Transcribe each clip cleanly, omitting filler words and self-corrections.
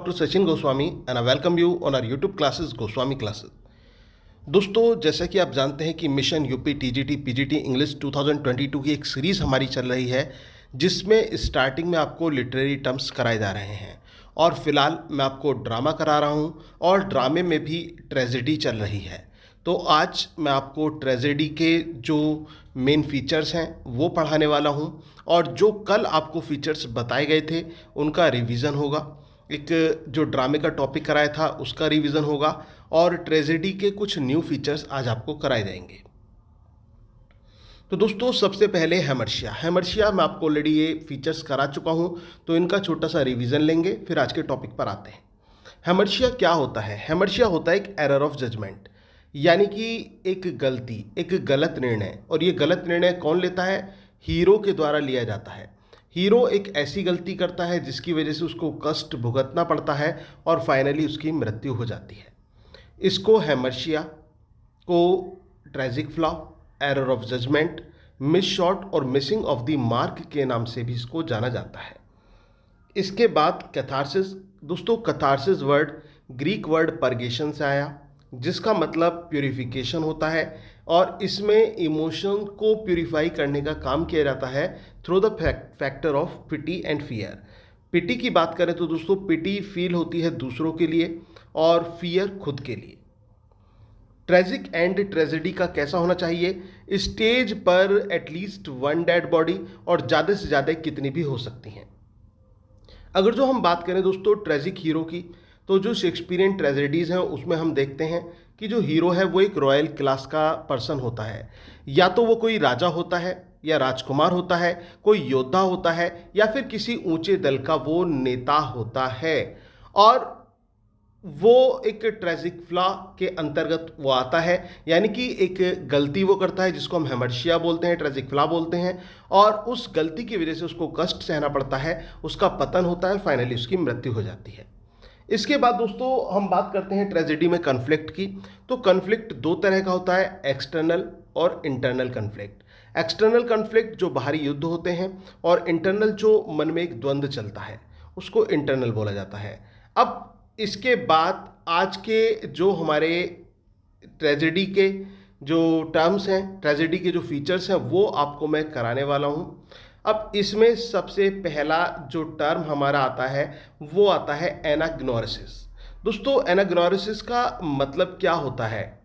Dr. Sachin Goswami and I welcome you on our YouTube classes Goswami classes। दोस्तों जैसा कि आप जानते हैं कि mission UP TGT PGT English 2022 की एक सीरीज़ हमारी चल रही है जिसमें स्टार्टिंग में आपको लिटरेरी टर्म्स कराए जा रहे हैं और फिलहाल मैं आपको ड्रामा करा रहा हूं और ड्रामे में भी ट्रेजेडी चल रही है। तो आज मैं आपको ट्रेजेडी के जो मेन फीचर्स हैं वो पढ़ाने वाला हूं और जो कल आपको फीचर्स बताए गए थे उनका रिवीजन होगा। एक जो ड्रामे का टॉपिक कराया था उसका रिवीजन होगा और ट्रेजेडी के कुछ न्यू फीचर्स आज आपको कराए जाएंगे। तो दोस्तों सबसे पहले हैमर्शिया मैं आपको ऑलरेडी ये फीचर्स करा चुका हूँ, तो इनका छोटा सा रिवीजन लेंगे फिर आज के टॉपिक पर आते हैं। हैमर्शिया क्या होता है? हैमर्शिया होता है एक एरर ऑफ जजमेंट, यानी कि एक गलती, एक गलत निर्णय। और ये गलत निर्णय कौन लेता है? हीरो के द्वारा लिया जाता है। हीरो एक ऐसी गलती करता है जिसकी वजह से उसको कष्ट भुगतना पड़ता है और फाइनली उसकी मृत्यु हो जाती है। इसको हैमर्शिया को tragic flaw, error of judgement, miss shot और मिसिंग ऑफ द मार्क के नाम से भी इसको जाना जाता है। इसके बाद कैथारसिस। दोस्तों catharsis word Greek word purgation से आया जिसका मतलब प्यूरिफिकेशन होता है और इसमें इमोशन को प्यूरिफाई करने का काम किया जाता है through the factor of pity and fear. Pity की बात करें तो दोस्तों पिटी फील होती है दूसरों के लिए और फियर खुद के लिए। ट्रेजिक एंड ट्रेजेडी का कैसा होना चाहिए? स्टेज पर एटलीस्ट वन डेड बॉडी और ज़्यादा से ज़्यादा कितनी भी हो सकती हैं। अगर जो हम बात करें दोस्तों ट्रेजिक हीरो की, तो जो शेक्सपियरियन ट्रेजेडीज़ हैं उसमें हम देखते हैं कि जो हीरो है वो एक रॉयल क्लास का पर्सन होता है, या तो वो कोई राजा होता है या राजकुमार होता है, कोई योद्धा होता है या फिर किसी ऊंचे दल का वो नेता होता है और वो एक ट्रेजिक फ्लॉ के अंतर्गत वो आता है, यानी कि एक गलती वो करता है जिसको हम हैमर्शिया बोलते हैं, ट्रेजिक फ्लॉ बोलते हैं और उस गलती की वजह से उसको कष्ट सहना पड़ता है, उसका पतन होता है, फाइनली उसकी मृत्यु हो जाती है। इसके बाद दोस्तों हम बात करते हैं ट्रेजेडी में कन्फ्लिक्ट की। तो कन्फ्लिक्ट दो तरह का होता है, एक्सटर्नल और इंटरनल कन्फ्लिक्ट। एक्सटर्नल कन्फ्लिक्ट जो बाहरी युद्ध होते हैं और इंटरनल जो मन में एक द्वंद्व चलता है उसको इंटरनल बोला जाता है। अब इसके बाद आज के जो हमारे ट्रेजेडी के जो टर्म्स हैं, ट्रेजेडी के जो फीचर्स हैं वो आपको मैं कराने वाला हूँ। अब इसमें सबसे पहला जो टर्म हमारा आता है वो आता है एनाग्नोरिसिस। दोस्तों एनाग्नोरिसिस का मतलब क्या होता है?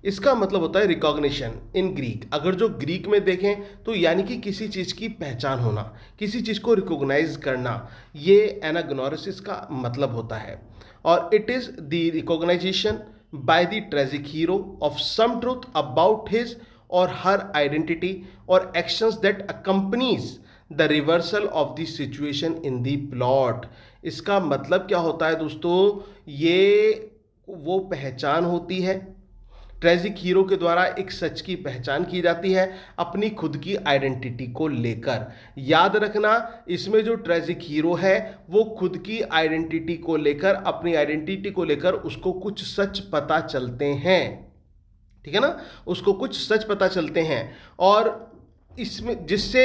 इसका मतलब होता है रिकॉग्निशन इन ग्रीक। अगर जो ग्रीक में देखें तो यानी कि किसी चीज़ की पहचान होना, किसी चीज़ को रिकॉग्नाइज करना, ये एनाग्नोरिसिस का मतलब होता है। और it is the recognisation by the tragic hero of some truth about his or her identity or actions that accompanies the reversal of the situation in the plot। इसका मतलब क्या होता है दोस्तों? ये वो पहचान होती है, ट्रेजिक हीरो के द्वारा एक सच की पहचान की जाती है अपनी खुद की आइडेंटिटी को लेकर। याद रखना इसमें जो ट्रेजिक हीरो है वो खुद की आइडेंटिटी को लेकर, अपनी आइडेंटिटी को लेकर उसको कुछ सच पता चलते हैं, ठीक है ना, उसको कुछ सच पता चलते हैं और इसमें जिससे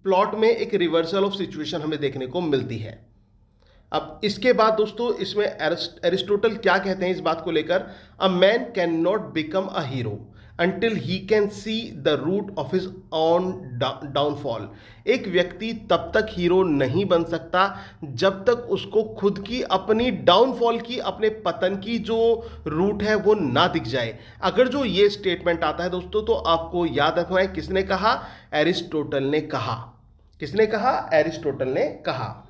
प्लॉट में एक रिवर्सल ऑफ सिचुएशन हमें देखने को मिलती है। अब इसके बाद दोस्तों इसमें एरिस्टोटल क्या कहते हैं इस बात को लेकर? A man can not become a hero until he can see the root of his own downfall। एक व्यक्ति तब तक हीरो नहीं बन सकता जब तक उसको खुद की अपनी डाउनफॉल की, अपने पतन की जो रूट है वो ना दिख जाए। अगर जो ये स्टेटमेंट आता है दोस्तों तो आपको याद रखना है किसने कहा? एरिस्टोटल ने कहा। किसने कहा? एरिस्टोटल ने कहा।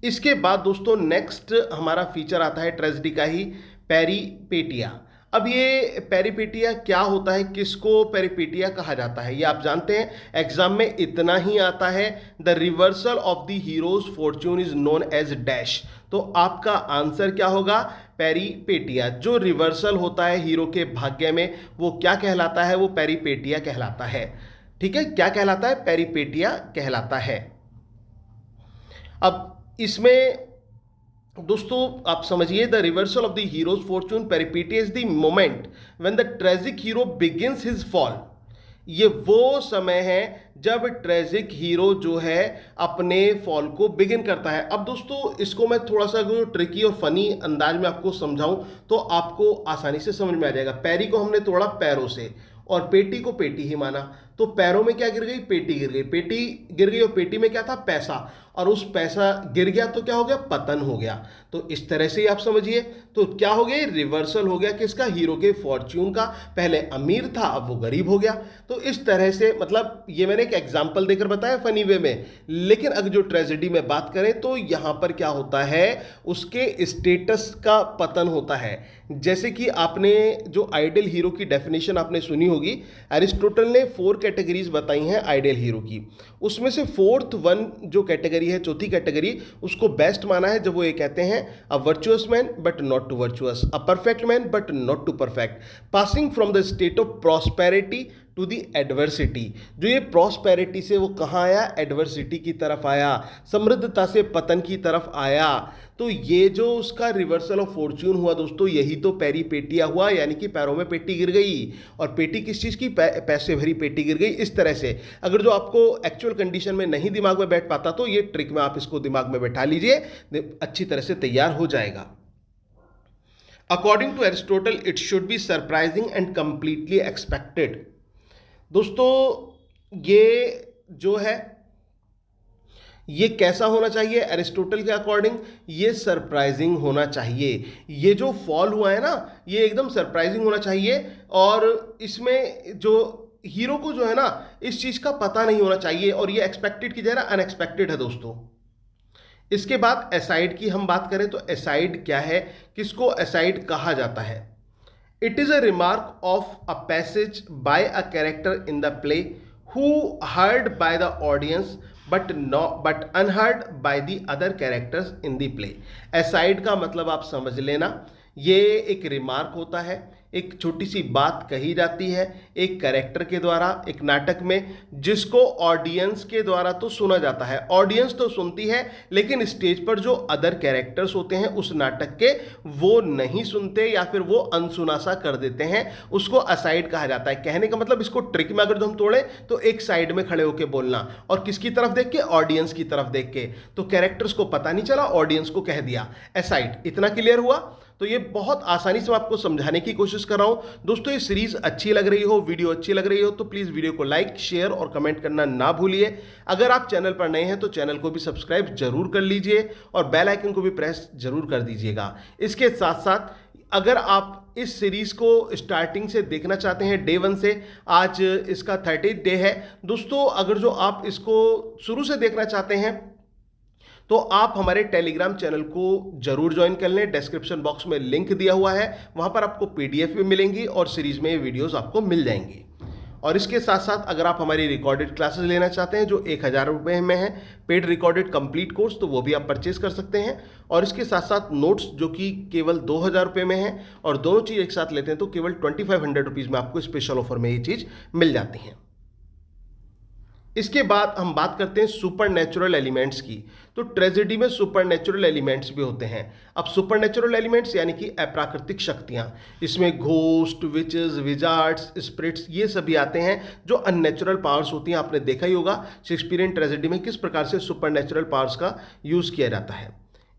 इसके बाद दोस्तों नेक्स्ट हमारा फीचर आता है ट्रेजेडी का ही, पेरीपेटिया। अब ये पेरीपेटिया क्या होता है, किसको पेरीपेटिया कहा जाता है ये आप जानते हैं, एग्जाम में इतना ही आता है, the reversal of the hero's fortune is known as dash. तो आपका आंसर क्या होगा? पेरीपेटिया। जो रिवर्सल होता है हीरो के भाग्य में वो क्या कहलाता है? वो पेरीपेटिया कहलाता है। ठीक है, क्या कहलाता है? पेरीपेटिया कहलाता है। अब इसमें दोस्तों आप समझिए, the reversal of the hero's fortune peripeteia is the moment when the tragic hero begins his fall. ये वो समय है जब ट्रेजिक हीरो जो है अपने फॉल को बिगिन करता है। अब दोस्तों इसको मैं थोड़ा सा ट्रिकी और फनी अंदाज में आपको समझाऊं तो आपको आसानी से समझ में आ जाएगा। पैरी को हमने तोड़ा पैरों से और पेटी को पेटी ही माना, तो पैरों में क्या गिर गई, पेटी गिर गई, पेटी गिर गई और पेटी में क्या था, पैसा, और उस पैसा गिर गया तो क्या हो गया, पतन हो गया। तो इस तरह से ही आप समझिए, तो क्या हो गया, रिवर्सल हो गया किसका, हीरो के फॉर्च्यून का। पहले अमीर था अब वो गरीब हो गया। तो इस तरह से मतलब ये मैंने एक एग्जांपल देकर बताया फनी वे में, लेकिन अगर जो ट्रेजेडी में बात करें तो यहां पर क्या होता है, उसके स्टेटस का पतन होता है। जैसे कि आपने जो आइडियल हीरो की डेफिनेशन आपने सुनी होगी, एरिस्टोटल ने 4 कैटेगरीज बताई हैं आइडियल हीरो की। उसमें से 4th वन जो कैटेगरी है, चौथी कैटेगरी, उसको बेस्ट माना है जब वो ये कहते हैं a virtuous man but not too virtuous, a perfect man but not too perfect, passing from the state of prosperity to the adversity. जो ये प्रॉस्पेरिटी से वो कहाँ आया, एडवर्सिटी की तरफ आया, समृद्धता से पतन की तरफ आया। तो ये जो उसका रिवर्सल ऑफ फॉर्च्यून हुआ दोस्तों, यही तो पैरी पेटिया हुआ, यानी कि पैरों में पेटी गिर गई। और पेटी किस चीज़ की, पैसे भरी पेटी गिर गई। इस तरह से अगर जो आपको एक्चुअल कंडीशन में नहीं दिमाग में बैठ पाता तो ये ट्रिक में आप इसको दिमाग में बैठा लीजिए, अच्छी तरह से तैयार हो जाएगा। According to Aristotle it should be surprising and completely expected. दोस्तों ये जो है ये कैसा होना चाहिए, एरिस्टोटल के अकॉर्डिंग ये सरप्राइजिंग होना चाहिए। ये जो फॉल हुआ है ना, ये एकदम सरप्राइजिंग होना चाहिए, और इसमें जो हीरो को जो है ना इस चीज का पता नहीं होना चाहिए, और ये एक्सपेक्टेड की जगह अनएक्सपेक्टेड है दोस्तों। इसके बाद एसाइड की हम बात करें तो एसाइड क्या है, किसको एसाइड कहा जाता है। It is a remark of a passage by a character in the play who heard by the audience but unheard by the other characters in the play. Aside का मतलब आप समझ लेना, ये एक रिमार्क होता है, एक छोटी सी बात कही जाती है एक कैरेक्टर के द्वारा एक नाटक में, जिसको ऑडियंस के द्वारा तो सुना जाता है। ऑडियंस तो सुनती है, लेकिन स्टेज पर जो अदर कैरेक्टर्स होते हैं उस नाटक के, वो नहीं सुनते या फिर वो अनसुना सा कर देते हैं, उसको असाइड कहा जाता है। कहने का मतलब, इसको ट्रिक में अगर जो हम तोड़े तो एक साइड में खड़े होकर बोलना, और किसकी तरफ देख के, ऑडियंस की तरफ देख के। तो कैरेक्टर्स को पता नहीं चला, ऑडियंस को कह दिया असाइड। इतना क्लियर हुआ। तो ये बहुत आसानी से मैं आपको समझाने की कोशिश कर रहा हूं। दोस्तों ये सीरीज अच्छी लग रही हो, वीडियो अच्छी लग रही हो तो प्लीज वीडियो को लाइक, शेयर और कमेंट करना ना भूलिए। अगर आप चैनल पर नए हैं तो चैनल को भी सब्सक्राइब जरूर कर लीजिए और बेल आइकन को भी प्रेस जरूर कर दीजिएगा। इसके साथ साथ अगर आप इस सीरीज को स्टार्टिंग से देखना चाहते हैं, डे 1 से, आज इसका 30th डे है दोस्तों, अगर जो आप इसको शुरू से देखना चाहते हैं तो आप हमारे टेलीग्राम चैनल को जरूर ज्वाइन कर लें। डिस्क्रिप्शन बॉक्स में लिंक दिया हुआ है, वहां पर आपको पीडीएफ भी मिलेंगी और सीरीज में वीडियोस आपको मिल जाएंगी। और इसके साथ साथ अगर आप हमारी रिकॉर्डेड क्लासेस लेना चाहते हैं जो 1000 रुपये में है, पेड रिकॉर्डेड कंप्लीट कोर्स, तो वो भी आप परचेज कर सकते हैं। और इसके साथ साथ नोट्स जो कि केवल 2000 रुपये में है, और दोनों चीज़ एक साथ लेते हैं तो केवल 2500 रुपीज़ में आपको स्पेशल ऑफर में ये चीज़ मिल जाती हैं। इसके बाद हम बात करते हैं सुपर नेचुरल एलिमेंट्स की। तो ट्रेजेडी में सुपर नेचुरल एलिमेंट्स भी होते हैं। अब सुपर नेचुरल एलिमेंट्स यानी कि अप्राकृतिक शक्तियां, इसमें घोस्ट, विचेस, विजार्ड्स, स्पिरिट्स, ये सभी आते हैं जो अननेचुरल पावर्स होती हैं। आपने देखा ही होगा शेक्सपियरियन ट्रेजेडी में किस प्रकार से सुपर नेचुरल पावर्स का यूज किया जाता है।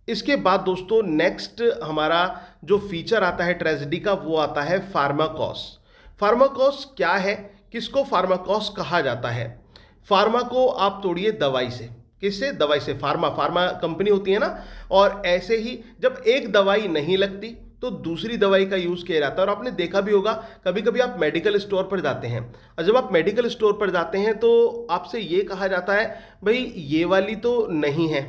इसके बाद दोस्तों नेक्स्ट हमारा जो फीचर आता है ट्रेजेडी का, वो आता है फार्माकोस। फार्माकोस क्या है, किसको फार्माकोस कहा जाता है। फार्मा को आप तोड़िए दवाई से, किससे, दवाई से। फार्मा कंपनी होती है ना, और ऐसे ही जब एक दवाई नहीं लगती तो दूसरी दवाई का यूज किया जाता है। और आपने देखा भी होगा, कभी कभी आप मेडिकल स्टोर पर जाते हैं, और जब आप मेडिकल स्टोर पर जाते हैं तो आपसे ये कहा जाता है भाई ये वाली तो नहीं है,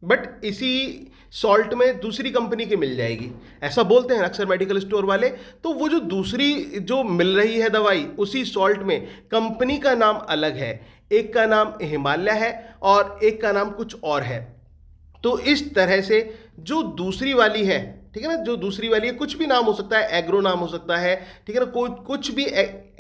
बट इसी सॉल्ट में दूसरी कंपनी की मिल जाएगी, ऐसा बोलते हैं अक्सर मेडिकल स्टोर वाले। तो वो जो दूसरी जो मिल रही है दवाई उसी सॉल्ट में, कंपनी का नाम अलग है, एक का नाम हिमालय है और एक का नाम कुछ और है। तो इस तरह से जो दूसरी वाली है, ठीक है ना, जो दूसरी वाली है, कुछ भी नाम हो सकता है, एग्रो नाम हो सकता है, ठीक है ना, कुछ भी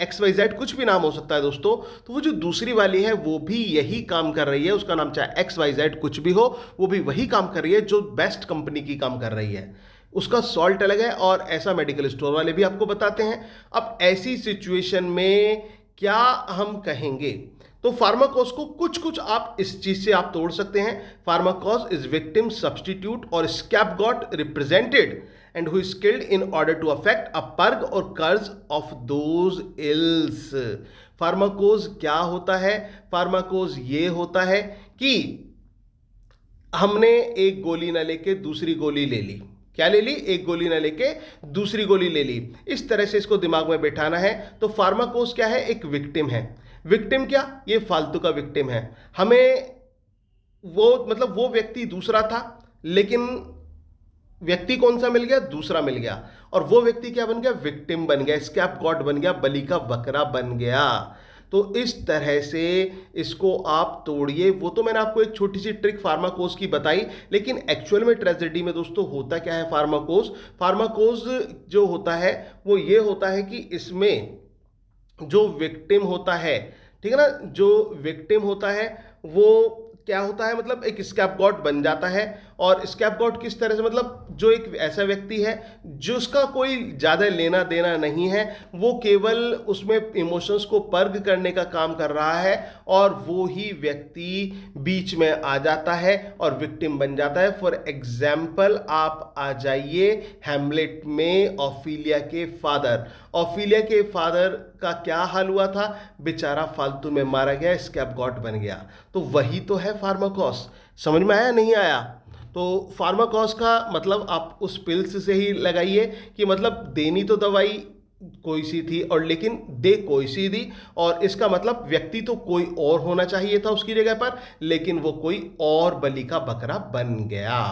XYZ कुछ भी नाम हो सकता है दोस्तों। तो वो जो दूसरी वाली है वो भी यही काम कर रही है, उसका नाम चाहे XYZ कुछ भी हो, वो भी वही काम कर रही है जो बेस्ट कंपनी की काम कर रही है। उसका सॉल्ट अलग है, और ऐसा मेडिकल स्टोर वाले भी आपको बताते हैं। अब ऐसी सिचुएशन में क्या हम कहेंगे? तो फार्माकोस को कुछ कुछ आप इस चीज से आप तोड़ सकते हैं। फार्माकोस इज विक्टिम, सब्सटीट्यूट और scapegoat represented and who is killed in order to affect a purge और कर्ज ऑफ दोज इल्स। फार्माकोस क्या होता है? फार्माकोस ये होता है कि हमने एक गोली ना लेके दूसरी गोली ले ली। क्या ले ली? एक गोली ना लेके दूसरी गोली ले ली। इस तरह से इसको दिमाग में बैठाना है। तो फार्माकोस क्या है? एक विक्टिम है। विक्टिम क्या? ये फालतू का विक्टिम है। हमें वो मतलब वो व्यक्ति दूसरा था, लेकिन व्यक्ति कौन सा मिल गया? दूसरा मिल गया। और वो व्यक्ति क्या बन गया? विक्टिम बन गया, स्कैपगॉट बन गया, बलि का बकरा बन गया। तो इस तरह से इसको आप तोड़िए। वो तो मैंने आपको एक छोटी सी ट्रिक फार्माकोस की बताई, लेकिन एक्चुअल में ट्रेजेडी में दोस्तों होता क्या है? फार्माकोस फार्माकोस जो होता है वो ये होता है कि इसमें जो विक्टिम होता है, ठीक है ना, जो विक्टिम होता है वो क्या होता है? मतलब एक स्कैपगॉट बन जाता है। और स्कैपगॉट किस तरह से? मतलब जो एक ऐसा व्यक्ति है जिसका कोई ज़्यादा लेना देना नहीं है, वो केवल उसमें इमोशंस को पर्ग करने का काम कर रहा है, और वो ही व्यक्ति बीच में आ जाता है और विक्टिम बन जाता है। फॉर एग्जाम्पल आप आ जाइए हैमलेट में ऑफिलिया के फादर। ऑफिलिया के फादर का क्या हाल हुआ था? बेचारा फालतू में मारा गया, स्कैपगॉट बन गया। तो वही तो है फार्माकोस। समझ में आया? नहीं आया? तो फार्माकोस का मतलब आप उस पिल्स से ही लगाइए कि मतलब देनी तो दवाई कोई सी थी और लेकिन दे कोई सी दी, और इसका मतलब व्यक्ति तो कोई और होना चाहिए था उसकी जगह पर, लेकिन वो कोई और बलि का बकरा बन गया।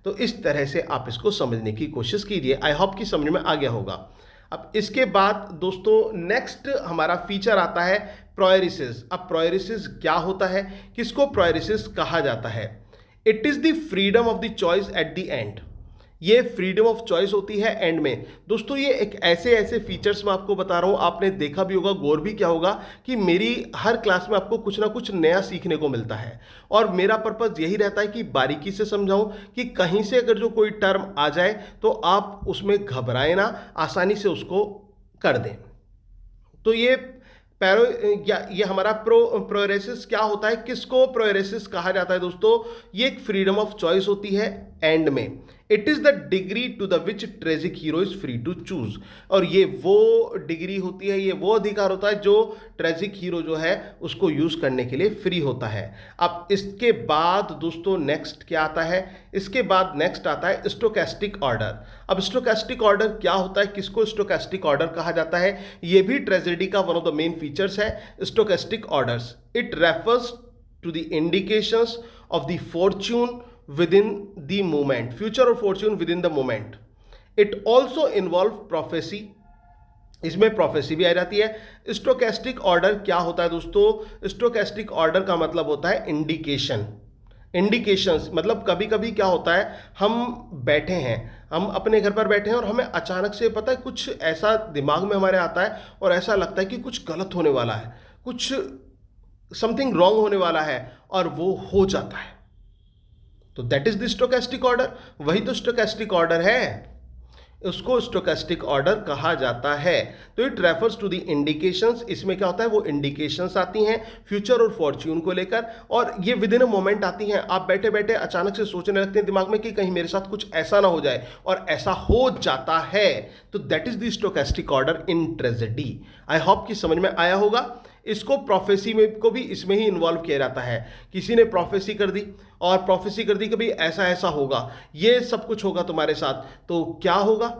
तो इस तरह से आप इसको समझने की कोशिश कीजिए। आई होप कि समझ में आ गया होगा। अब इसके बाद दोस्तों नेक्स्ट हमारा फीचर आता है प्रोएरिसिस। अब प्रोएरिसिस क्या होता है? किसको प्रोएरिसिस कहा जाता है? It is the freedom of the choice at the end. ये फ्रीडम ऑफ चॉइस होती है एंड में। दोस्तों ये एक ऐसे ऐसे फीचर्स मैं आपको बता रहा हूँ, आपने देखा भी होगा, गौर भी क्या होगा कि मेरी हर क्लास में आपको कुछ ना कुछ नया सीखने को मिलता है, और मेरा पर्पज़ यही रहता है कि बारीकी से समझाऊं कि कहीं से अगर जो कोई टर्म आ जाए तो आप उसमें घबराएं ना, आसानी से उसको कर दें। तो ये ये हमारा प्रोएरेसिस क्या होता है? किसको प्रोएरेसिस कहा जाता है दोस्तों? ये एक फ्रीडम ऑफ चॉइस होती है एंड में। It is the degree to the which tragic hero is free to choose. और ये वो डिग्री होती है, ये वो अधिकार होता है जो ट्रेजिक हीरो जो है उसको यूज करने के लिए फ्री होता है। अब इसके बाद दोस्तों नेक्स्ट क्या आता है? इसके बाद नेक्स्ट आता है स्टोकेस्टिक ऑर्डर। अब स्टोकेस्टिक ऑर्डर क्या होता है? किसको स्टोकेस्टिक ऑर्डर कहा जाता है? ये भी ट्रेजेडी का one of the main features है, stochastic orders. It refers to the indications of the fortune within the moment, future or fortune within the moment. It also involve prophecy. इसमें prophecy भी आ जाती है। स्टोकेस्टिक ऑर्डर क्या होता है दोस्तों? Stochastic order का मतलब होता है इंडिकेशन। इंडिकेशंस मतलब कभी कभी क्या होता है, हम बैठे हैं, हम अपने घर पर बैठे हैं और हमें अचानक से पता है कुछ ऐसा दिमाग में हमारे आता है और ऐसा लगता है कि कुछ गलत होने वाला है, कुछ समथिंग रॉन्ग होने वाला है, और वो हो जाता है। तो that is the stochastic order. वही तो स्टोकेस्टिक ऑर्डर है, उसको स्टोकेस्टिक ऑर्डर कहा जाता है। तो it refers to the indications. इसमें क्या होता है? वो इंडिकेशंस आती हैं फ्यूचर और फॉर्च्यून को लेकर, और ये विद इन अ मोमेंट आती हैं। आप बैठे बैठे अचानक से सोचने लगते हैं दिमाग में कि कहीं मेरे साथ कुछ ऐसा ना हो जाए, और ऐसा हो जाता है। तो that is the stochastic order in tragedy. I hope कि समझ में आया होगा। इसको प्रोफेसी में को भी इसमें ही इन्वॉल्व किया जाता है। किसी ने प्रोफेसी कर दी और प्रोफेसी कर दी कि भाई ऐसा ऐसा होगा, ये सब कुछ होगा तुम्हारे साथ, तो क्या होगा?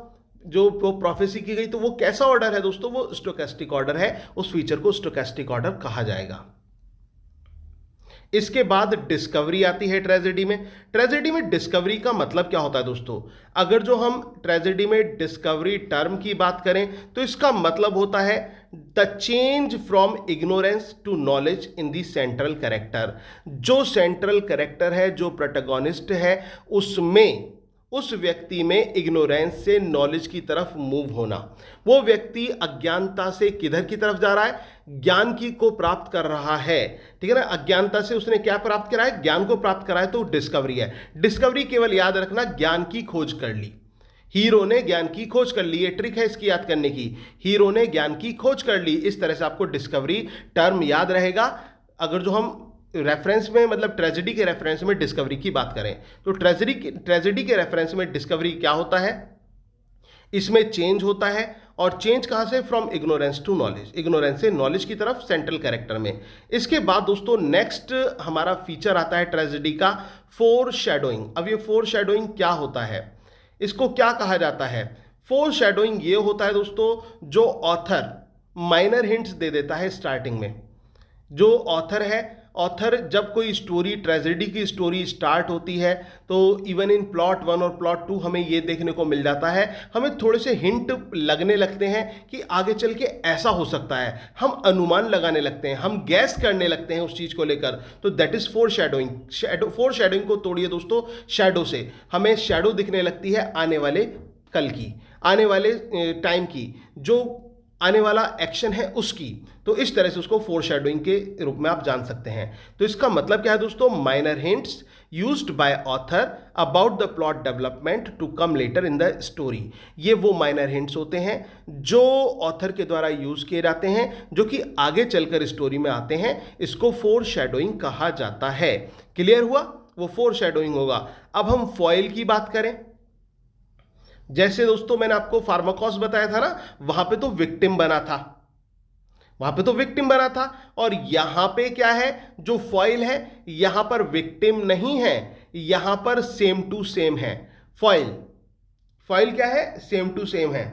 जो वो प्रोफेसी की गई, तो वो कैसा ऑर्डर है दोस्तों? वो स्टोकेस्टिक ऑर्डर है। उस फीचर को स्टोकेस्टिक ऑर्डर कहा जाएगा। इसके बाद डिस्कवरी आती है ट्रेजेडी में। ट्रेजेडी में डिस्कवरी का मतलब क्या होता है दोस्तों? अगर जो हम ट्रेजेडी में डिस्कवरी टर्म की बात करें तो इसका मतलब होता है the change from ignorance to knowledge in the central character. जो सेंट्रल कैरेक्टर है, जो प्रोटैगनिस्ट है, उसमें उस व्यक्ति में इग्नोरेंस से नॉलेज की तरफ मूव होना। वो व्यक्ति अज्ञानता से किधर की तरफ जा रहा है? ज्ञान की को प्राप्त कर रहा है, ठीक है ना। अज्ञानता से उसने क्या प्राप्त करा है? ज्ञान को प्राप्त करा है, तो डिस्कवरी है। डिस्कवरी केवल याद रखना, ज्ञान की खोज कर ली। हीरो ने ज्ञान की खोज कर ली, ये ट्रिक है इसकी याद करने की, हीरो ने ज्ञान की खोज कर ली। इस तरह से आपको डिस्कवरी टर्म याद रहेगा। अगर जो हम रेफरेंस में मतलब ट्रेजेडी के रेफरेंस में डिस्कवरी की बात करें तो ट्रेजेडी के रेफरेंस में डिस्कवरी क्या होता है, इसमें चेंज होता है। और चेंज कहां से, from ignorance to knowledge, ignorance से नॉलेज की तरफ सेंट्रल कैरेक्टर में। इसके बाद दोस्तों नेक्स्ट हमारा फीचर आता है ट्रेजेडी का, फोर शैडोइंग। अब ये फोर शैडोइंग क्या होता है, इसको क्या कहा जाता है? फोर शैडोइंग ये होता है दोस्तों, जो ऑथर माइनर हिंट्स दे देता है स्टार्टिंग में। जो ऑथर है, ऑथर जब कोई स्टोरी, ट्रेजेडी की स्टोरी स्टार्ट होती है तो इवन इन प्लॉट 1 और प्लॉट 2 हमें ये देखने को मिल जाता है, हमें थोड़े से हिंट लगने लगते हैं कि आगे चल के ऐसा हो सकता है, हम अनुमान लगाने लगते हैं, हम गैस करने लगते हैं उस चीज़ को लेकर। तो that is four shadowing. Four shadowing को तोड़िए दोस्तों शैडो से, हमें शैडो दिखने लगती है आने वाले कल की, आने वाले टाइम की, जो आने वाला एक्शन है उसकी। तो इस तरह से उसको फोर शैडोइंग के रूप में आप जान सकते हैं। तो इसका मतलब क्या है दोस्तों, minor hints used by author about the plot development to come later in the story. ये वो माइनर हिंट्स होते हैं जो ऑथर के द्वारा यूज किए जाते हैं, जो कि आगे चलकर स्टोरी में आते हैं। इसको फोर शैडोइंग कहा जाता है। क्लियर हुआ, वो फोर शैडोइंग होगा। अब हम फॉइल की बात करें, जैसे दोस्तों मैंने आपको फार्माकोस बताया था ना, वहां पे तो विक्टिम बना था, वहां पे तो विक्टिम बना था। और यहां पे क्या है, जो फॉइल है, यहां पर विक्टिम नहीं है, यहां पर सेम टू सेम है। फॉइल, फॉइल क्या है, सेम टू सेम है।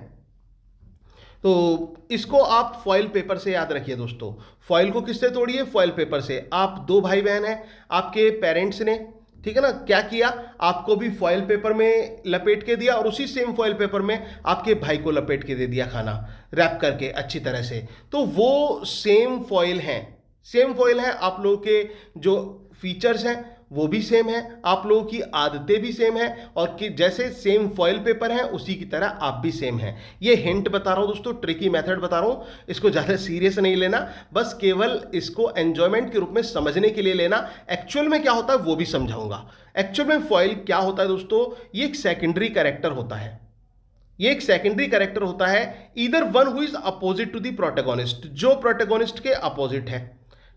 तो इसको आप फॉइल पेपर से याद रखिए दोस्तों। फॉइल को किससे तोड़िए, फॉइल पेपर से। आप दो भाई बहन हैं, आपके पेरेंट्स ने, ठीक है ना, क्या किया, आपको भी फॉइल पेपर में लपेट के दिया और उसी सेम फॉइल पेपर में आपके भाई को लपेट के दे दिया खाना, रैप करके अच्छी तरह से। तो वो सेम फॉइल है, सेम फॉइल है। आप लोगों के जो फीचर्स हैं वो भी सेम है, आप लोगों की आदतें भी सेम है, और कि जैसे सेम फॉइल पेपर है उसी की तरह आप भी सेम हैं। ये हिंट बता रहा हूं दोस्तों, ट्रिकी मेथड बता रहा हूं, इसको ज़्यादा सीरियस नहीं लेना, बस केवल इसको एंजॉयमेंट के रूप में समझने के लिए लेना। एक्चुअल में क्या होता है वो भी समझाऊंगा। एक्चुअल में फॉइल क्या होता है दोस्तों, ये एक सेकेंडरी कैरेक्टर होता है। ये एक सेकेंडरी कैरेक्टर होता है, either one who is opposite to the protagonist, जो प्रोटैगोनिस्ट के अपोजिट है,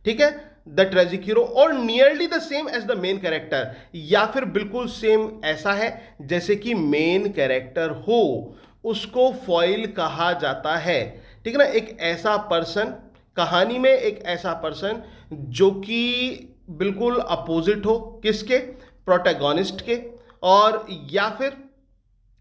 ठीक है, द ट्रेजिक हीरो, और nearly the same as the main character, या फिर बिल्कुल सेम ऐसा है जैसे कि मेन कैरेक्टर हो, उसको फॉइल कहा जाता है। ठीक है ना, एक ऐसा पर्सन, कहानी में एक ऐसा पर्सन जो कि बिल्कुल अपोजिट हो, किसके, प्रोटैगोनिस्ट के, और या फिर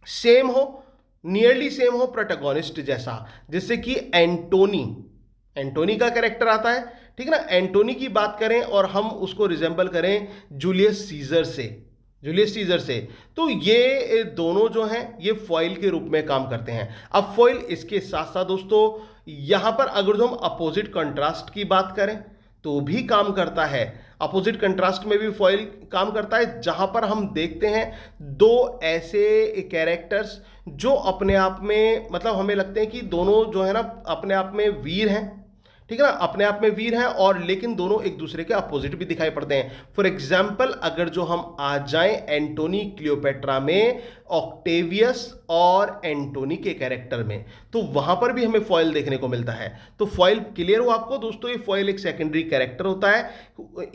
सेम हो, नियरली सेम हो प्रोटैगोनिस्ट जैसा, जैसे कि एंटोनी का कैरेक्टर आता है, ठीक है ना। एंटोनी की बात करें और हम उसको रिजेंबल करें जूलियस सीजर से, तो ये दोनों जो हैं ये फॉइल के रूप में काम करते हैं। अब फॉइल, इसके साथ साथ दोस्तों यहां पर अगर जो हम अपोजिट कंट्रास्ट की बात करें तो भी काम करता है। अपोजिट कंट्रास्ट में भी फॉइल काम करता है, जहां पर हम देखते हैं दो ऐसे कैरेक्टर्स जो अपने आप में, मतलब हमें लगते हैं कि दोनों जो है ना अपने आप में वीर हैं, ठीक है ना, अपने आप में वीर हैं, और लेकिन दोनों एक दूसरे के अपोजिट भी दिखाई पड़ते हैं। फॉर एग्जाम्पल, अगर जो हम आ जाएं एंटोनी क्लियोपेट्रा में, ऑक्टेवियस और एंटोनी के कैरेक्टर में, तो वहां पर भी हमें फॉइल देखने को मिलता है। तो फॉइल क्लियर हो आपको दोस्तों, ये फॉइल एक सेकेंडरी कैरेक्टर होता है,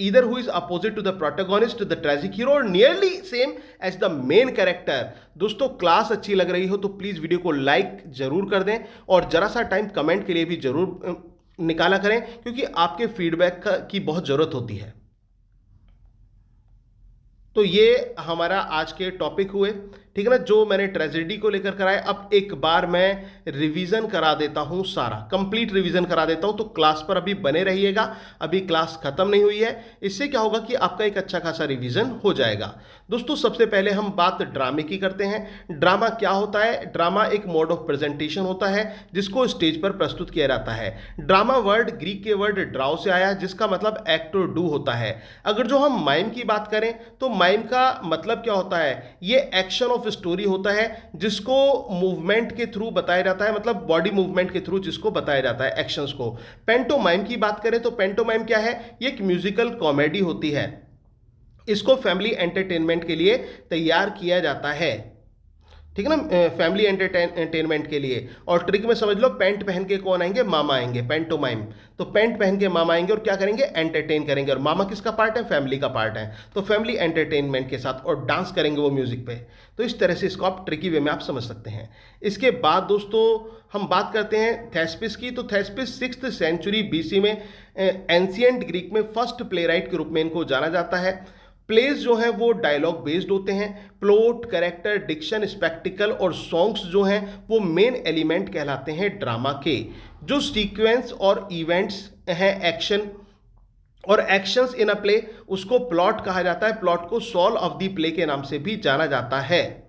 either who is opposite to the protagonist, the tragic hero, और nearly same as the main character. दोस्तों क्लास अच्छी लग रही हो तो प्लीज वीडियो को लाइक जरूर कर दें, और जरा सा टाइम कमेंट के लिए भी जरूर निकाला करें, क्योंकि आपके फीडबैक की बहुत जरूरत होती है। तो ये हमारा आज के टॉपिक हुए, ठीक है ना, जो मैंने ट्रेजेडी को लेकर कराया। अब एक बार मैं रिवीजन करा देता हूं, सारा कंप्लीट रिवीजन करा देता हूं, तो क्लास पर अभी बने रहिएगा, अभी क्लास खत्म नहीं हुई है। इससे क्या होगा कि आपका एक अच्छा खासा रिवीजन हो जाएगा। दोस्तों सबसे पहले हम बात ड्रामे की करते हैं। ड्रामा क्या होता है? ड्रामा एक मोड ऑफ प्रेजेंटेशन होता है जिसको स्टेज पर प्रस्तुत किया जाता है। ड्रामा वर्ड ग्रीक के वर्ड ड्राओ से आया, जिसका मतलब एक्ट और डू होता है। अगर जो हम माइम की बात करें तो माइम का मतलब क्या होता है? ये एक्शन ऑफ स्टोरी होता है जिसको मूवमेंट के थ्रू बताया जाता है, मतलब बॉडी मूवमेंट के थ्रू जिसको बताया जाता है एक्शंस को। पेंटोमाइम की बात करें तो पेंटोमाइम क्या है? ये एक म्यूजिकल कॉमेडी होती है, इसको फैमिली एंटरटेनमेंट के लिए तैयार किया जाता है। ठीक है ना, फैमिली एंटरटेनमेंट के लिए। और ट्रिक में समझ लो, पैंट पहन के कौन आएंगे, मामा आएंगे, पैंटोमाइम। तो पैंट पहन के मामा आएंगे और क्या करेंगे, एंटरटेन करेंगे। और मामा किसका पार्ट है, फैमिली का पार्ट है। तो फैमिली एंटरटेनमेंट के साथ और डांस करेंगे वो म्यूजिक पे। तो इस तरह से इसको आप ट्रिकी वे में आप समझ सकते हैं। इसके बाद दोस्तों हम बात करते हैं थेस्पिस की। तो थेस्पिस 6th सेंचुरी बीसी में एंशियंट ग्रीक में फर्स्ट प्ले राइट के रूप में इनको जाना जाता है। प्लेस जो हैं वो डायलॉग बेस्ड होते हैं। प्लॉट, कैरेक्टर, डिक्शन, स्पेक्टिकल और सॉन्ग्स जो हैं वो मेन एलिमेंट कहलाते हैं ड्रामा के। जो सीक्वेंस और इवेंट्स हैं, एक्शन और एक्शंस इन अ प्ले, उसको प्लॉट कहा जाता है। प्लॉट को सोल ऑफ द प्ले के नाम से भी जाना जाता है।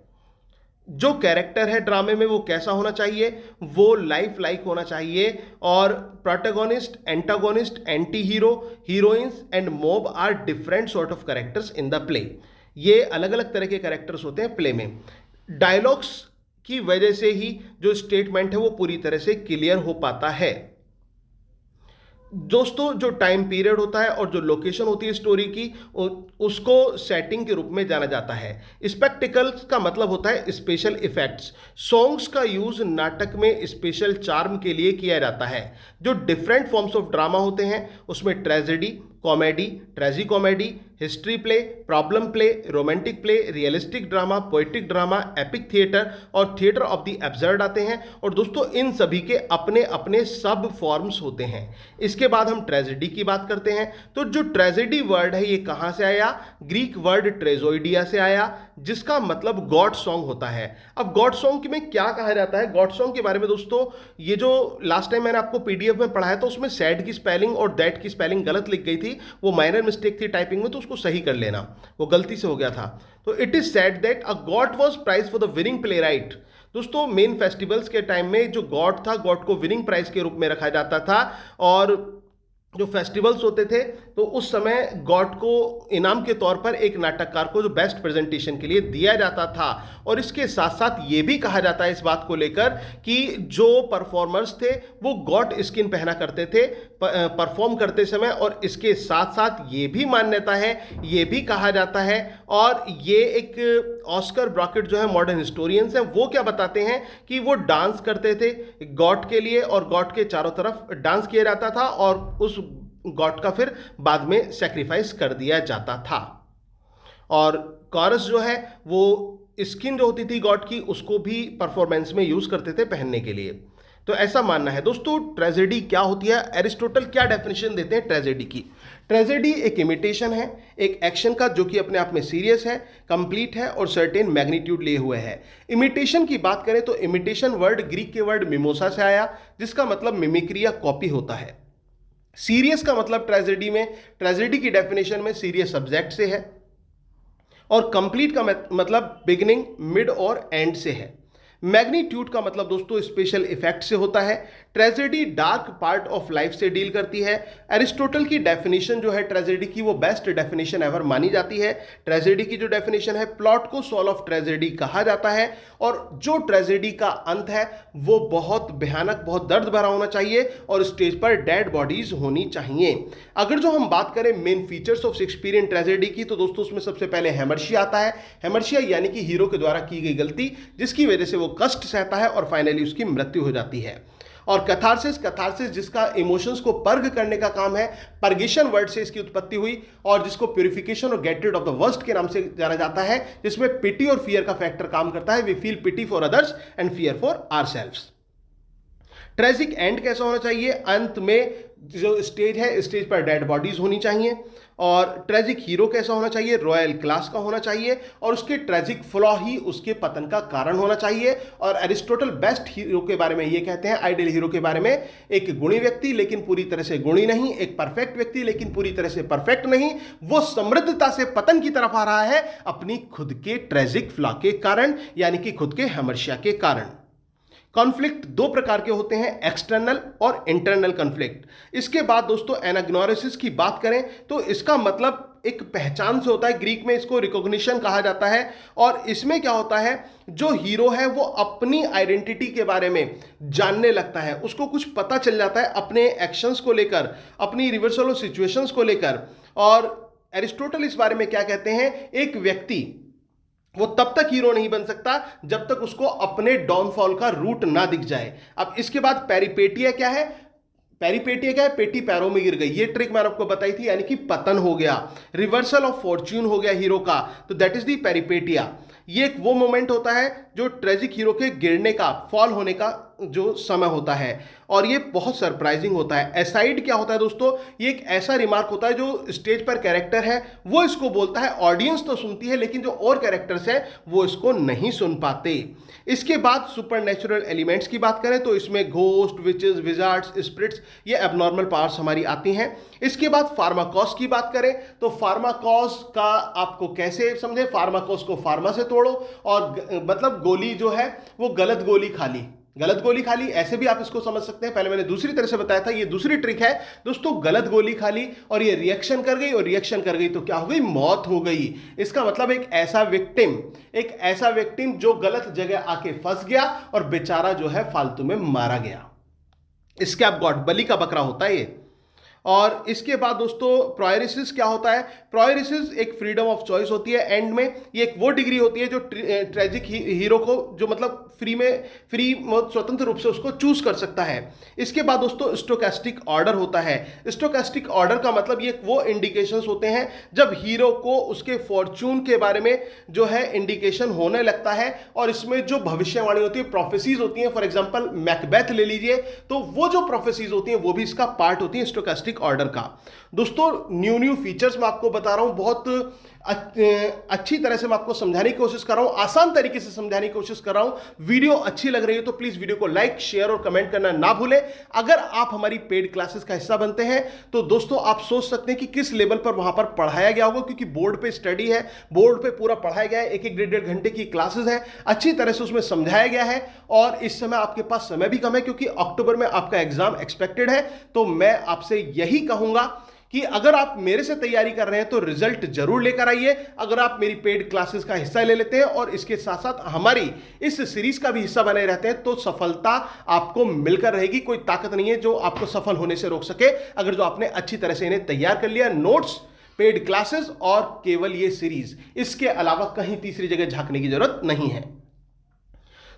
जो कैरेक्टर है ड्रामे में वो कैसा होना चाहिए, वो लाइफ लाइक होना चाहिए। और protagonist, antagonist, anti hero, heroines and mob are different sort of characters in the play. ये अलग अलग तरह के कैरेक्टर्स होते हैं प्ले में। डायलॉग्स की वजह से ही जो स्टेटमेंट है वो पूरी तरह से क्लियर हो पाता है। दोस्तों जो टाइम पीरियड होता है और जो लोकेशन होती है स्टोरी की, उसको सेटिंग के रूप में जाना जाता है। स्पेक्टिकल्स का मतलब होता है स्पेशल इफेक्ट्स। सॉन्ग्स का यूज नाटक में स्पेशल चार्म के लिए किया जाता है। जो डिफरेंट फॉर्म्स ऑफ ड्रामा होते हैं उसमें tragedy, comedy, ट्रेजी comedy, history play, problem play, romantic play, realistic drama, poetic drama, epic theatre और थिएटर ऑफ द एब्सर्ड आते हैं। और दोस्तों इन सभी के अपने अपने सब फॉर्म्स होते हैं। इसके बाद हम ट्रेजेडी की बात करते हैं। तो जो ट्रेजेडी वर्ड है ये कहाँ से आया, ग्रीक वर्ड ट्रेजोइडिया से आया, जिसका मतलब गॉड सॉन्ग होता है। अब गॉड सॉन्ग में क्या कहा जाता है, गॉड सॉन्ग के बारे में दोस्तों, ये जो लास्ट टाइम मैंने आपको पीडीएफ में पढ़ाया था उसमें सैड की स्पेलिंग और दैट की स्पेलिंग गलत लिख गई थी। वो माइनर मिस्टेक थी टाइपिंग में, तो उसको सही कर लेना, वो गलती से हो गया था। तो it is said that a god was prize for the winning play right. दोस्तों मेन फेस्टिवल्स के टाइम में जो गॉड था, गॉड को विनिंग प्राइज के रूप में रखा जाता था। और जो फेस्टिवल्स होते थे तो उस समय गॉड को इनाम के तौर पर एक नाटककार को जो बेस्ट प्रेजेंटेशन के लिए दिया जाता था। और इसके साथ साथ ये भी कहा जाता है इस बात को लेकर कि जो परफॉर्मर्स थे वो गॉड स्किन पहना करते थे परफॉर्म करते समय। और इसके साथ साथ ये भी मान्यता है, ये भी कहा जाता है, और ये एक ऑस्कर ब्रॉकेट जो है मॉडर्न हिस्टोरियंस हैं वो क्या बताते हैं कि वो डांस करते थे गॉड के लिए और गॉड के चारों तरफ डांस किया जाता था और उस गॉड का फिर बाद में सैक्रिफाइस कर दिया जाता था। और कॉरस जो है वो स्किन जो होती थी गॉड की उसको भी परफॉर्मेंस में यूज करते थे पहनने के लिए। तो ऐसा मानना है। दोस्तों ट्रेजेडी क्या होती है, एरिस्टोटल क्या डेफिनेशन देते हैं ट्रेजेडी की। ट्रेजेडी एक इमिटेशन है एक एक्शन का जो कि अपने आप में सीरियस है, कंप्लीट है और सर्टेन मैग्नीट्यूड लिए हुए है। इमिटेशन की बात करें तो इमिटेशन वर्ड ग्रीक के वर्ड मिमोसा से आया, जिसका मतलब मिमिक्री या कॉपी होता है। सीरियस का मतलब ट्रेजेडी में, ट्रेजेडी की डेफिनेशन में सीरियस सब्जेक्ट से है। और कंप्लीट का मतलब बिगिनिंग, मिड और एंड से है। मैग्नीट्यूड का मतलब दोस्तों स्पेशल इफेक्ट से होता है। Tragedy dark part of life से डील करती है। एरिस्टोटल की डेफिनेशन जो है ट्रेजेडी की वो बेस्ट डेफिनेशन एवर मानी जाती है। ट्रेजेडी की जो डेफिनेशन है, प्लॉट को सोल ऑफ ट्रेजेडी कहा जाता है। और जो ट्रेजेडी का अंत है वो बहुत भयानक, बहुत दर्द भरा होना चाहिए और स्टेज पर डेड बॉडीज होनी चाहिए। अगर जो हम बात करें main features of Shakespearean tragedy की, तो दोस्तों उसमें सबसे पहले हेमर्शिया आता है। हेमर्शिया यानी कि हीरो के द्वारा की गई गलती जिसकी वजह से वो कष्ट सहता है और फाइनली उसकी मृत्यु हो जाती है। और कैथारसिस, कैथारसिस जिसका इमोशंस को पर्ग करने का काम है, पर्गेशन वर्ड से इसकी उत्पत्ति हुई और जिसको प्यूरिफिकेशन और get rid of the worst के नाम से जाना जाता है, जिसमें पिटी और फियर का फैक्टर काम करता है। We feel pity for others and fear for ourselves. Tragic end कैसा होना चाहिए, अंत में जो स्टेज है स्टेज पर डेड बॉडीज होनी चाहिए। और ट्रेजिक हीरो कैसा होना चाहिए, रॉयल क्लास का होना चाहिए और उसके ट्रेजिक फ्लॉ ही उसके पतन का कारण होना चाहिए। और एरिस्टोटल बेस्ट हीरो के बारे में ये कहते हैं, आइडियल हीरो के बारे में, एक गुणी व्यक्ति लेकिन पूरी तरह से गुणी नहीं, एक परफेक्ट व्यक्ति लेकिन पूरी तरह से परफेक्ट नहीं, वो समृद्धता से पतन की तरफ आ रहा है अपनी खुद के ट्रेजिक फ्लॉ के कारण, यानी कि खुद के हेमर्शिया के कारण। कॉन्फ्लिक्ट दो प्रकार के होते हैं, एक्सटर्नल और इंटरनल कॉन्फ्लिक्ट। इसके बाद दोस्तों एनाग्नोसिस की बात करें तो इसका मतलब एक पहचान से होता है, ग्रीक में इसको रिकॉग्निशन कहा जाता है। और इसमें क्या होता है, जो हीरो है वो अपनी आइडेंटिटी के बारे में जानने लगता है, उसको कुछ पता चल जाता है अपने एक्शंस को लेकर, अपनी रिवर्सल ऑफ सिचुएशंस को लेकर। और एरिस्टोटल इस बारे में क्या कहते हैं, एक व्यक्ति वो तब तक हीरो नहीं बन सकता जब तक उसको अपने डाउनफॉल का रूट ना दिख जाए। अब इसके बाद पेरिपेटिया क्या है? पेरिपेटिया क्या है? पेटी पैरों में गिर गई, ये ट्रिक मैंने आपको बताई थी, यानी कि पतन हो गया, रिवर्सल ऑफ फॉर्च्यून हो गया हीरो का, तो दैट इज दी पेरिपेटिया। ये एक वो मोमेंट होता है जो ट्रेजिक हीरो के गिरने का, फॉल होने का जो समय होता है, और ये बहुत सरप्राइजिंग होता है। एसाइड क्या होता है दोस्तों? ये एक ऐसा रिमार्क होता है जो स्टेज पर कैरेक्टर है वो इसको बोलता है, ऑडियंस तो सुनती है लेकिन जो और कैरेक्टर्स हैं वो इसको नहीं सुन पाते। इसके बाद सुपरनैचुरल एलिमेंट्स की बात करें तो इसमें घोस्ट, विचेस, विजार्ड्स, स्पिरिट्स, ये एबनॉर्मल पावर्स हमारी आती हैं। इसके बाद फार्माकॉस की बात करें तो फार्माकॉस का आपको कैसे समझे? फार्माकॉस को फार्मा से तोड़ो, और मतलब गोली जो है वो गलत गोली खा ली, गलत गोली खा ली, ऐसे भी आप इसको समझ सकते हैं। पहले मैंने दूसरी तरह से बताया था, ये दूसरी ट्रिक है दोस्तों। गलत गोली खा ली और ये रिएक्शन कर गई, और रिएक्शन कर गई तो क्या हो गई? मौत हो गई। इसका मतलब एक ऐसा विक्टिम जो गलत जगह आके फंस गया और बेचारा जो है फालतू में मारा गया। इसके आप गॉड, बलि का बकरा होता है ये। और इसके बाद दोस्तों प्रोयरिसिस क्या होता है? प्रोयरिसिस एक फ्रीडम ऑफ चॉइस होती है एंड में। ये एक वो डिग्री होती है जो ट्रेजिक हीरो को जो मतलब स्वतंत्र रूप से उसको चूज कर सकता है। इसके बाद दोस्तों स्टोकेस्टिक ऑर्डर होता है। स्टोकेस्टिक ऑर्डर का मतलब ये वो इंडिकेशंस होते हैं जब हीरो को उसके फॉर्चून के बारे में जो है इंडिकेशन होने लगता है, और इसमें जो भविष्यवाणी होती है, प्रोफेसीज होती हैं। फॉर एग्जांपल मैकबेथ ले लीजिए, तो वो जो प्रोफेसीज होती हैं वो भी इसका पार्ट होती है स्टोकेस्टिक ऑर्डर का। दोस्तों न्यू फीचर्स मैं आपको बता रहा हूं, बहुत अच्छी तरह से मैं आपको समझाने की कोशिश कर रहा हूं, आसान तरीके से समझाने की कोशिश कर रहा हूं। वीडियो अच्छी लग रही है तो प्लीज वीडियो को लाइक, शेयर और कमेंट करना ना भूलें। अगर आप हमारी पेड क्लासेस का हिस्सा बनते हैं तो दोस्तों आप सोच सकते हैं कि किस लेवल पर वहां पर पढ़ाया गया होगा, क्योंकि बोर्ड पे स्टडी है, बोर्ड पे पूरा पढ़ाया गया है, एक एक डेढ़ घंटे की क्लासेस है, अच्छी तरह से उसमें समझाया गया है। और इस समय आपके पास समय भी कम है क्योंकि अक्टूबर में आपका एग्जाम एक्सपेक्टेड है। तो मैं आपसे यही कहूंगा कि अगर आप मेरे से तैयारी कर रहे हैं तो रिजल्ट जरूर लेकर आइए। अगर आप मेरी पेड क्लासेस का हिस्सा ले लेते हैं और इसके साथ साथ हमारी इस सीरीज का भी हिस्सा बने रहते हैं तो सफलता आपको मिलकर रहेगी। कोई ताकत नहीं है जो आपको सफल होने से रोक सके, अगर जो आपने अच्छी तरह से इन्हें तैयार कर लिया। नोट्स, पेड क्लासेस और केवल ये सीरीज, इसके अलावा कहीं तीसरी जगह झांकने की जरूरत नहीं है।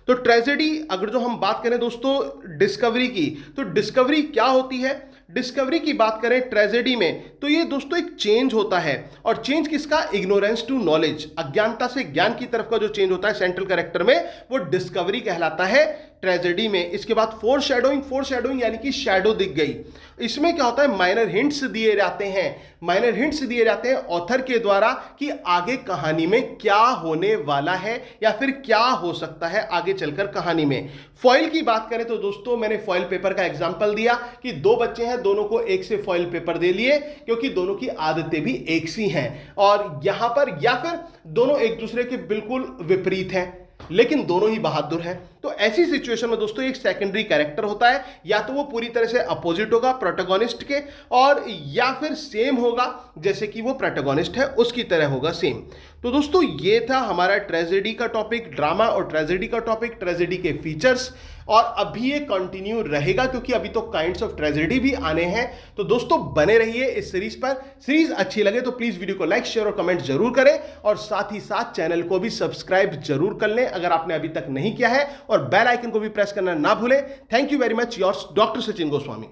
तो ट्रेजेडी, अगर जो हम बात करें दोस्तों डिस्कवरी की, तो डिस्कवरी क्या होती है? डिस्कवरी की बात करें ट्रेजेडी में तो ये दोस्तों एक चेंज होता है, और चेंज किसका? इग्नोरेंस टू नॉलेज, अज्ञानता से ज्ञान की तरफ का जो चेंज होता है सेंट्रल कैरेक्टर में, वो डिस्कवरी कहलाता है ट्रेजेडी में। इसके बाद फोरशैडोइंग यानी कि शैडो दिख गई। इसमें क्या होता है? माइनर हिंट्स दिए जाते हैं ऑथर के द्वारा कि आगे कहानी में क्या होने वाला है या फिर क्या हो सकता है आगे चलकर कहानी में। फॉइल की बात करें तो दोस्तों मैंने फॉइल पेपर का एग्जांपल दिया कि दो बच्चे हैं, दोनों को एक से फॉइल पेपर दे लिए क्योंकि दोनों की आदतें भी एक सी हैं, और यहां पर या फिर दोनों एक दूसरे के बिल्कुल विपरीत हैं लेकिन दोनों ही बहादुर हैं। तो ऐसी सिचुएशन में दोस्तों एक सेकेंडरी कैरेक्टर होता है, या तो वो पूरी तरह से अपोजिट होगा प्रोटैगनिस्ट के, और या फिर सेम होगा जैसे कि वो प्रोटैगनिस्ट है उसकी तरह होगा सेम। तो दोस्तों ये था हमारा ट्रेजेडी का टॉपिक, ड्रामा और ट्रेजेडी का टॉपिक, ट्रेजेडी के फीचर्स, और अभी ये कंटिन्यू रहेगा क्योंकि अभी तो काइंड्स ऑफ ट्रेजेडी भी आने हैं। तो दोस्तों बने रहिए इस सीरीज पर। सीरीज अच्छी लगे तो प्लीज वीडियो को लाइक, शेयर और कमेंट जरूर करें, और साथ ही साथ चैनल को भी सब्सक्राइब जरूर कर लें अगर आपने अभी तक नहीं किया है, और बेल आइकन को भी प्रेस करना ना भूलें। Thank you very much, yours doctor Sachin Goswami.